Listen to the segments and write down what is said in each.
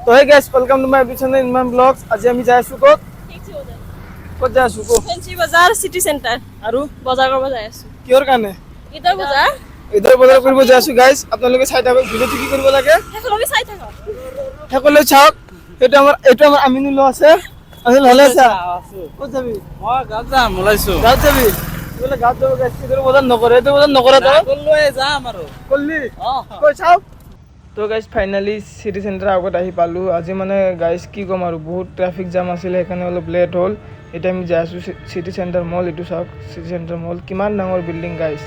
তো hey guys welcome to my episode in my blogs. আজি আমি যাই আছো ক'ত যাই আছো ক'ত ফেঞ্চি বজাৰ সিটি সেন্টাৰ আৰু বজাৰ কৰিব যাই আছো কিহৰ কাৰণে ঈদৰ বজাৰ ঈদৰ বজাৰ কৰিব যাই আছো গাইস। আপোনালোকে চাই থাকক ভিডিঅ'টো কি কৰিব লাগে সকলোকে চাই থাকক সকলোৱে চাওক। এইটো আমাৰ আমিনুল আছে। আমিনুল ভালে আছা? ক'ত যাবি? মই গাঁৱত যাম ওলাইছো। গাঁৱত যাবি? বোলে গাঁৱত যাব গাইস। ঈদৰ বজাৰ নকৰে, এইটো বজাৰ নকৰে তই লৈ যাম আৰু কল্লি কৈ চাওক। তো গাইস ফাইনালি সিটি সেন্টাৰ আগত আহি পালোঁ। আজি মানে গাইস কি ক'ম আৰু বহুত ট্ৰাফিক জাম আছিলে, সেইকাৰণে অলপ লেট হ'ল। এতিয়া আমি যাই আছোঁ সিটি সেন্টাৰ মল। এইটো চাওক সিটি সেন্টাৰ মল কিমান ডাঙৰ বিল্ডিং গাইস,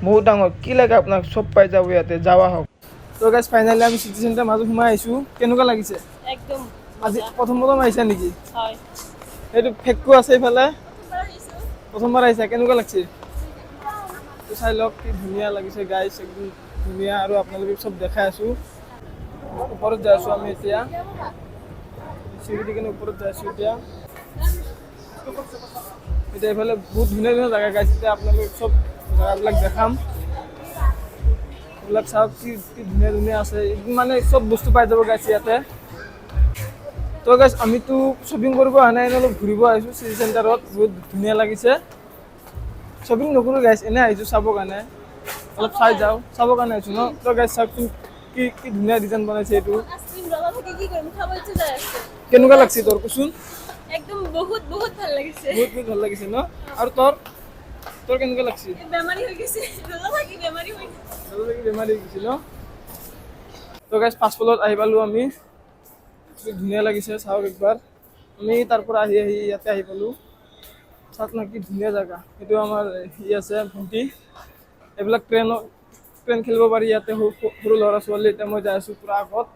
বহুত ডাঙৰ। কি লাগে আপোনাক চব পাই যাব ইয়াতে, যাৱা হওক। তো গাইস ফাইনালি আমি সিটি সেন্টাৰ মাজত সোমাই আহিছোঁ। কেনেকুৱা লাগিছে? একদম আজি প্ৰথম আহিছা নেকি? হয় এইটো ফেকু আছে এইফালে, প্ৰথমবাৰ আহিছা, কেনেকুৱা লাগিছে? তো চাই লওক কি ধুনীয়া লাগিছে গাইস, একদম ধুনীয়া। আৰু আপোনালোকে চব দেখাই আছোঁ। ওপৰত যাই আছোঁ আমি এতিয়া, চিৰিটি কেনে ওপৰত যাই আছোঁ এতিয়া। এইফালে বহুত ধুনীয়া ধুনীয়া জেগা গাইছে। এতিয়া আপোনালোকে চব জেগাবিলাক দেখাম। এইবিলাক চাওক কি কি ধুনীয়া ধুনীয়া আছে, মানে চব বস্তু পাই যাব গাইছে ইয়াতে। তো গাইছ আমিতো শ্বপিং কৰিব অহা নাই, অলপ ঘূৰিব আহিছোঁ চিটি চেণ্টাৰত। বহুত ধুনীয়া লাগিছে। শ্বপিং নকৰোঁ গাইছ, এনেই আহিছোঁ চাবৰ কাৰণে, অলপ চাই যাওঁ চাবৰ কাৰণে আহিছোঁ ন। তো গাইছ চাওকচোন কি কি ধুনীয়া ডিজাইন বনাইছে। এইটো আইসক্রিম ৰবা থাকি কি কৰিম, খাব ইচ্ছা যাই আছে। কেনেকুৱা লাগিছে তোৰ কচোন? একদম বহুত বহুত ভাল লাগিছে। বহুত বহুত ভাল লাগিছে ন। আৰু তোৰ তোৰ কেনেকুৱা লাগিছে? বেমাৰী হৈ গৈছে ৰবা থাকি, বেমাৰী হৈ বেমাৰী গৈছিল ন। তো গাইছ ফাষ্টফুডত আহি পালোঁ আমি। ধুনীয়া লাগিছে চাওক একবাৰ। আমি তাৰ পৰা আহি ইয়াতে আহি পালোঁ। চাওক না কি ধুনীয়া জেগা। এইটো আমাৰ আছে ভণ্টি, এইবিলাক ট্ৰেইন খেলিব পাৰি ইয়াতে, সৰু ল'ৰা ছোৱালী। এতিয়া মই যাই আছোঁ পূৰা আগত।